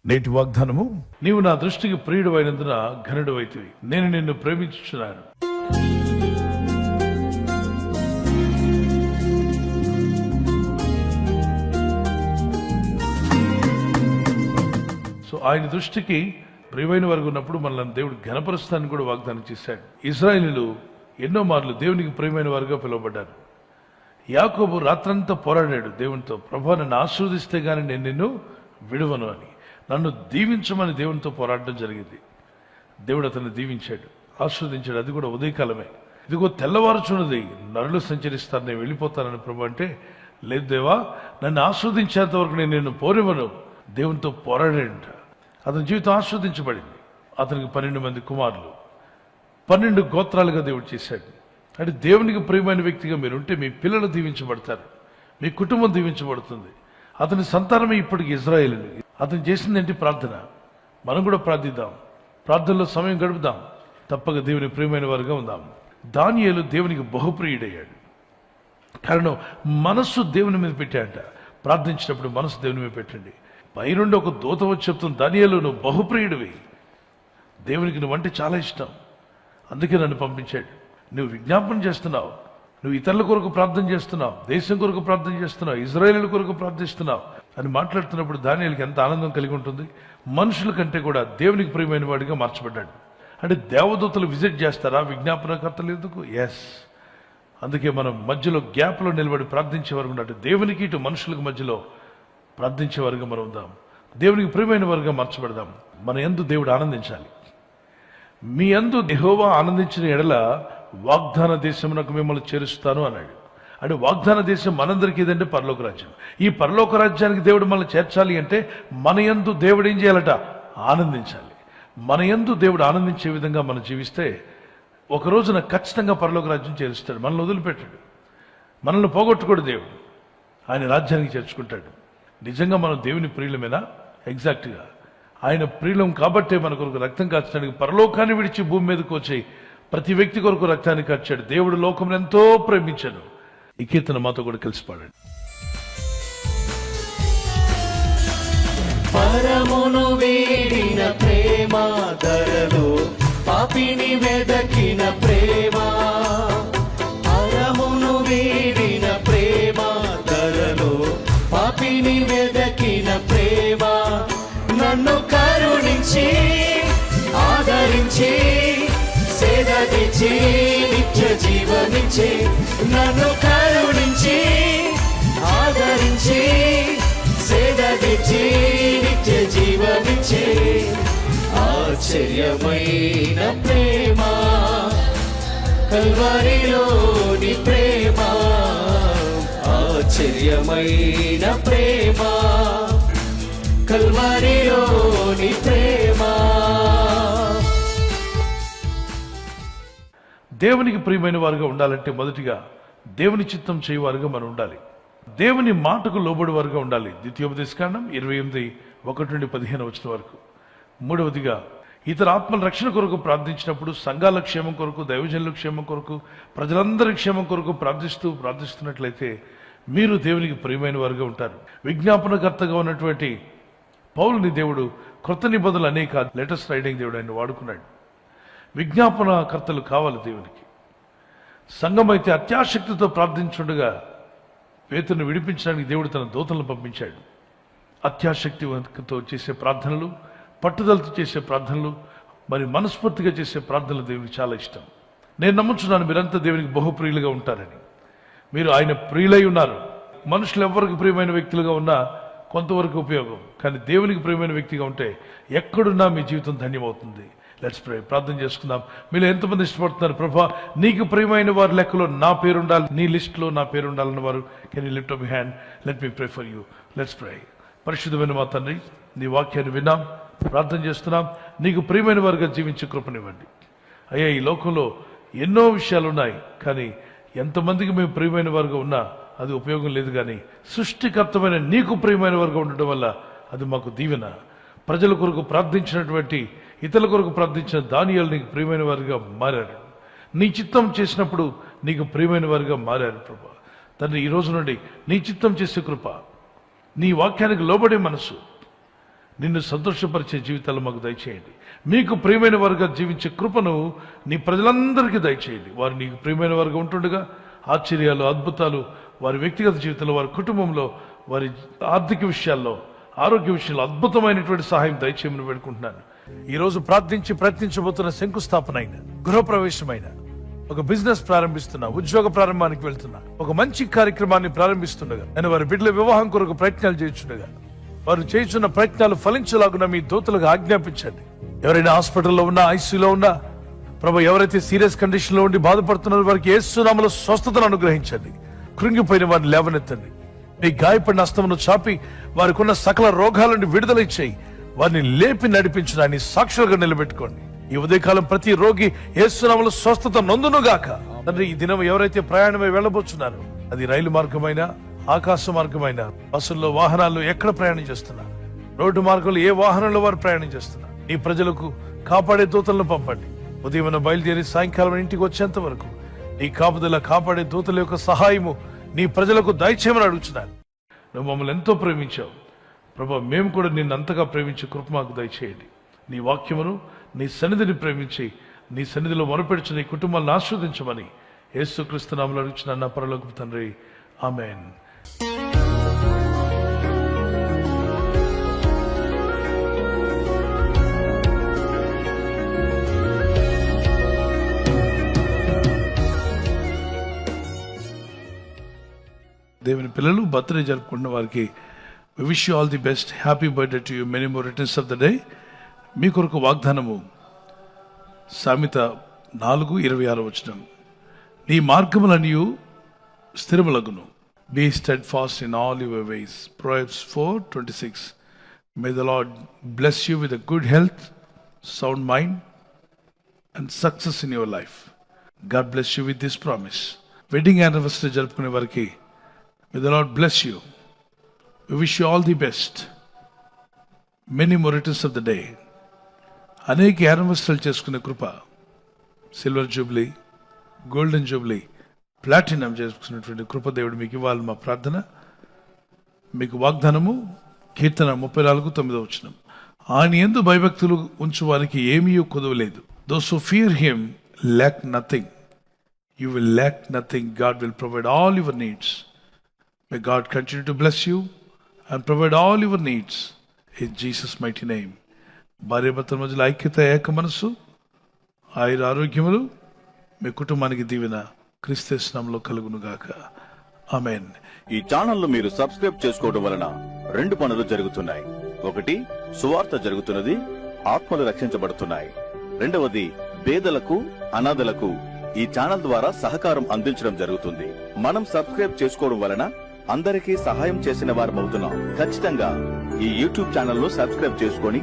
నేటి వాగ్దానము, నీవు నా దృష్టికి ప్రియుడు అయినందున ఘనుడు అయితివి, నేను నిన్ను ప్రేమించుచున్నాను. సో ఆయన దృష్టికి ప్రియమైన వారు ఉన్నప్పుడు మనల్ని దేవుడు ఘనపరుస్తానని కూడా వాగ్దానం చేశాడు. ఇశ్రాయేలీయులు ఎన్నో మార్లు దేవునికి ప్రియమైన వారుగా పిలువబడ్డారు. యాకోబు రాత్రంతా పోరాడాడు దేవునితో, ప్రభా నన్ను ఆశీర్వదిస్తే గాని నేను నిన్ను విడువను అని. నన్ను దీవించమని దేవునితో పోరాడడం జరిగింది. దేవుడు అతన్ని దీవించాడు, ఆశీర్వదించాడు. అది కూడా ఉదయకాలమే. ఇదిగో తెల్లవారుచున్నది, నరులు సంచరిస్తారు, నేను వెళ్ళిపోతానని ప్రభు అంటే, లేదు దేవా నన్ను ఆస్వాదించేంత వరకు నేను నిన్ను పోనివ్వను. దేవునితో పోరాడాడంట. అతని జీవితం ఆస్వాదించబడింది. అతనికి 12 మంది కుమారులు, 12 గోత్రాలుగా దేవుడు చేశాడు. అంటే దేవునికి ప్రియమైన వ్యక్తిగా మీరుంటే మీ పిల్లలు దీవించబడతారు, మీ కుటుంబం దీవించబడుతుంది. అతని సంతానమే ఇప్పటికి ఇజ్రాయేలు. అతను చేసింది ఏంటి? ప్రార్థన. మనం కూడా ప్రార్థిద్దాం, ప్రార్థనలో సమయం గడుపుదాం, తప్పక దేవుని ప్రియమైన వారుగా ఉందాం. దానియేలు దేవునికి బహుప్రియుడయ్యాడు. కారణం మనస్సు దేవుని మీద పెట్టాడంట. ప్రార్థించినప్పుడు మనసు దేవుని మీద పెట్టండి. పైనుండి ఒక దూత వచ్చి చెప్తుంది, దానియేలు నువ్వు బహుప్రియుడివి, దేవునికి నువ్వంటే చాలా ఇష్టం, అందుకే నన్ను పంపించాడు. నువ్వు విజ్ఞాపన చేస్తున్నావు, నువ్వు ఇతరుల కొరకు ప్రార్థన చేస్తున్నావు, దేశం కొరకు ప్రార్థన చేస్తున్నావు, ఇజ్రాయేలు కొరకు ప్రార్థిస్తున్నావు అని మాట్లాడుతున్నప్పుడు దానియేలుకి ఎంత ఆనందం కలిగి ఉంటుంది. మనుషుల కంటే కూడా దేవునికి ప్రియమైన వాడిగా మార్చబడ్డాడు. అంటే దేవదూతలు విజిట్ చేస్తారా విజ్ఞాపనకర్తలు ఎందుకు? ఎస్. అందుకే మనం మధ్యలో గ్యాప్లో నిలబడి ప్రార్థించే వరకు ఉన్నట్టు దేవునికి ఇటు మనుషులకు మధ్యలో ప్రార్థించే వారుగా మనం ఉందాం. దేవునికి ప్రియమైన వారుగా మార్చబడదాం. మన యందు దేవుడు ఆనందించాలి. మీ యందు యెహోవా ఆనందించిన ఎడల వాగ్దాన దేశమునకు మిమ్మల్ని చేరుస్తాను అన్నాడు. అంటే వాగ్దాన దేశం మనందరికీ ఏదంటే పరలోక రాజ్యం. ఈ పరలోక రాజ్యానికి దేవుడు మనల్ని చేర్చాలి అంటే మన యందు దేవుడు ఏం చేయాలట? ఆనందించాలి. మన యందు దేవుడు ఆనందించే విధంగా మనం జీవిస్తే ఒక రోజున ఖచ్చితంగా పరలోక రాజ్యం చేరుస్తాడు. మనల్ని వదిలిపెట్టాడు, మనల్ని పోగొట్టుకోడు. దేవుడు ఆయన రాజ్యానికి చేర్చుకుంటాడు. నిజంగా మనం దేవుని ప్రియులమేనా? ఎగ్జాక్ట్గా ఆయన ప్రియులం కాబట్టే మన కొరకు రక్తం కార్చడానికి పరలోకాన్ని విడిచి భూమి మీదకి వచ్చి ప్రతి వ్యక్తి కొరకు రక్తాన్ని కార్చాడు. దేవుడు లోకం ఎంతో ప్రేమించాడు. ఈ కీర్తన మాతో కూడా కలిసి పాడండి. పరమును వీడిన ప్రేమ ధరలో పాపిని వెదకిన ప్రేమ, పరమును వీడిన ప్రేమ ధరలో పాపిని వెదకిన ప్రేమ, నన్ను కరుణించి ఆదరించి సేదదిచి నిత్య జీవనిచ్చే, నన్ను కరుణించి ఆదరించి సేదదిచి నిత్య జీవనిచ్చే, ఆశ్చర్యమైన ప్రేమ కల్వరిలోని ప్రేమ, ఆశ్చర్యమైన ప్రేమ కల్వరిలోని ప్రేమ. దేవునికి ప్రియమైన వారుగా ఉండాలంటే మొదటిగా దేవుని చిత్తం చేయవారుగా మనం ఉండాలి. దేవుని మాటకు లోబడి వారుగా ఉండాలి. ద్వితీయోపదేశకాండం 28:1-15 వరకు. మూడవదిగా ఇతర ఆత్మల రక్షణ కొరకు ప్రార్థించినప్పుడు సంఘాల క్షేమం కొరకు, దైవజనుల క్షేమం కొరకు, ప్రజలందరి క్షేమం కొరకు ప్రార్థిస్తున్నట్లయితే మీరు దేవునికి ప్రియమైన వారుగా ఉంటారు. విజ్ఞాపనకర్తగా ఉన్నటువంటి పౌలుని దేవుడు క్రొత్త నిబంధనలు అనేక లెటర్స్ రైటింగ్ దేవుడు ఆయన వాడుకున్నాడు. విజ్ఞాపనకర్తలు కావాలి దేవునికి. సంఘం అయితే అత్యాశక్తితో ప్రార్థించుండగా పేతురును విడిపించడానికి దేవుడు తన దూతలను పంపించాడు. అత్యాశక్తితో చేసే ప్రార్థనలు, పట్టుదలతో చేసే ప్రార్థనలు, మరి మనస్ఫూర్తిగా చేసే ప్రార్థనలు దేవునికి చాలా ఇష్టం. నేను నమ్ముచున్నాను మీరంతా దేవునికి బహుప్రియులుగా ఉంటారని. మీరు ఆయన ప్రియులై ఉన్నారు. మనుషులు ఎవరికి ప్రియమైన వ్యక్తులుగా ఉన్నా కొంతవరకు ఉపయోగం, కానీ దేవునికి ప్రియమైన వ్యక్తిగా ఉంటే ఎక్కడున్నా మీ జీవితం ధన్యమవుతుంది. Let's pray. ప్రార్థన చేసుకుందాం. మీరు ఎంతమంది ఇష్టపడుతున్నారు? ప్రభా నీకు ప్రియమైన వారి లెక్కలో నా పేరు ఉండాలి, నీ లిస్టులో నా పేరు ఉండాలన్న వారు can you lift up your hand? Let me pray for you. Let's pray. పరిశుద్ధమైన మా తండ్రి, నీ వాక్యాన్ని విన్నాం, ప్రార్థన చేస్తున్నాం. నీకు ప్రియమైన వారుగా జీవించే కృపనివ్వండి అయ్యా. ఈ లోకంలో ఎన్నో విషయాలు ఉన్నాయి, కానీ ఎంతమందికి మేము ప్రియమైన వారుగా ఉన్నా అది ఉపయోగం లేదు. కానీ సృష్టికర్తమైన నీకు ప్రియమైన వారుగా ఉండటం వల్ల అది మాకు దీవెన. ప్రజల కొరకు ప్రార్థించినటువంటి, ఇతరుల కొరకు ప్రార్థించిన దానియేలు నీకు ప్రియమైన వారిగా మారారు. నీ చిత్తం చేసినప్పుడు నీకు ప్రియమైన వారిగా మారారు ప్రభా. తండ్రి, ఈ రోజు నుండి నీ చిత్తం చేసే కృప, నీ వాక్యానికి లోబడే మనసు, నిన్ను సంతోషపరిచే జీవితాలు మాకు దయచేయండి. మీకు ప్రియమైన వారుగా జీవించే కృపను నీ ప్రజలందరికీ దయచేయండి. వారు నీకు ప్రియమైన వారుగా ఉంటుండగా ఆశ్చర్యాలు, అద్భుతాలు వారి వ్యక్తిగత జీవితంలో, వారి కుటుంబంలో, వారి ఆర్థిక విషయాల్లో, ఆరోగ్య విషయంలో అద్భుతమైనటువంటి సహాయం దయచేయమని వేడుకుంటున్నాను. ఈ రోజు ప్రార్థించి ప్రయత్నించబోతున్న శంకుస్థాపన అయిన, గృహప్రవేశమైన, ఒక బిజినెస్ ప్రారంభిస్తున్నా, ఉద్యోగ ప్రారంభానికి వెళ్తున్నా, ఒక మంచి కార్యక్రమాన్ని ప్రారంభిస్తుండగా, నేను వారి బిడ్డల వివాహం కొరకు ప్రయత్నాలు చేస్తుండగా, వారు చేస్తున్న ప్రయత్నాలు ఫలించలాగున మీ దూతలకు ఆజ్ఞాపించండి. ఎవరైనా హాస్పిటల్లో ఉన్నా, ఐసీయూలో ఉన్నా, ప్రభు ఎవరైతే సీరియస్ కండిషన్ లో ఉండి బాధపడుతున్నారో వారికి యేసు నామములో స్వస్థతను అనుగ్రహించండి. కృంగిపోయిన వారిని లేవనెత్తండి. మీ గాయపడిన హస్తమును చాపి వారికి ఉన్న సకల రోగాల నుండి విడుదల ఇచ్చేయి. వారిని లేపి నడిపించడాన్ని సాక్షులుగా నిలబెట్టుకోండి. ఈ ఉదయకాలం ప్రతి రోగి యేసు నామములో స్వస్థత నొందునుగాక. తండ్రి, ఈ దినం ఎవరైతే ప్రయాణమై వెళ్ళబోతున్నారో, అది రైలు మార్గమైన, ఆకాశ మార్గమైన, బస్సుల్లో, వాహనాల్లో ఎక్కడ ప్రయాణం చేస్తున్నా, రోడ్డు మార్గంలో ఏ వాహనంలో వారు ప్రయాణం చేస్తున్నా, ఈ ప్రజలకు కాపాడే దూతలను పంపండి. ఉదయం బయలుదేరి సాయంకాలం ఇంటికి వచ్చేంత వరకు నీ కాపుదల, కాపాడే దూతల యొక్క సహాయము నీ ప్రజలకు దయచేయమని అడుగుతున్నాను. నువ్వు మమ్మల్ని ఎంతో ప్రేమించావు ప్రభా, మేము కూడా నిన్ను అంతగా ప్రేమించే కృప మాకు దయచేయండి. నీ వాక్యమును, నీ సన్నిధిని ప్రేమించి నీ సన్నిధిలో మొరపెడుచు నీ కుటుంబాలను ఆస్వాదించమని యేసుక్రీస్తు నామములో అడుగుచున్నాను నా పరలోకపు తండ్రి, ఆమేన్. దేవుని పిల్లలు, బర్త్డే జరుపుకున్న వారికి we wish you all the best. Happy birthday to you, many more returns of the day. మీ కొరకు వాగ్దానము సామెత 4:26 నీ మార్గములనియు స్థిరములగును. Be steadfast in all your ways. Proverbs 4:26. May the Lord bless you with a good health, sound mind and success in your life. God bless you with this promise. Wedding anniversary జరుపుకునే వారికి may the Lord bless you. We wish you all the best. Many more returns of the day. అనేక యానివర్సరీలు చేసుకునే కృప, silver jubilee, golden jubilee, platinum చేసుకున్నటువంటి కృప దేవుడు మీకు ఇవ్వాలి మా ప్రార్థన. మీకు వాగ్దానము కీర్తన 34:9. ఆయన యందు భయభక్తులు ఉంచు వారికి ఏమీ కొదవలేదు. Those who fear him lack nothing. You will lack nothing. God will provide all your needs. May God continue to bless you and provide all your needs in Jesus' mighty name. భార్యాభర్తల మధ్యలో ఐక్యత, ఏక మనసు, ఆయుర ఆరోగ్యములు మీ కుటుంబానికి దీవెన క్రీస్తు యేసు నామములో కలుగును గాక. ఆమేన్. ఈ ఛానల్ మీరు సబ్స్క్రైబ్ చేసుకోవడం వలన 2 పనులు జరుగుతున్నాయి. ఒకటి, సువార్త జరుగుతున్నది, ఆత్మలు రక్షించబడుతున్నాయి. రెండవది, పేదలకు, అనాథలకు ఈ ఛానల్ ద్వారా సహకారం అందించడం జరుగుతుంది. మనం సబ్స్క్రైబ్ చేసుకోవడం వలన అందరికీ సహాయం చేసిన వారమవుతున్నాం. ఖచ్చితంగా ఈ యూట్యూబ్ ఛానల్ ను సబ్స్క్రైబ్ చేసుకొని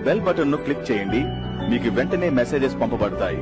బెల్ బటన్ ను క్లిక్ చేయండి. మీకు వెంటనే మెసేజెస్ పంపబడతాయి.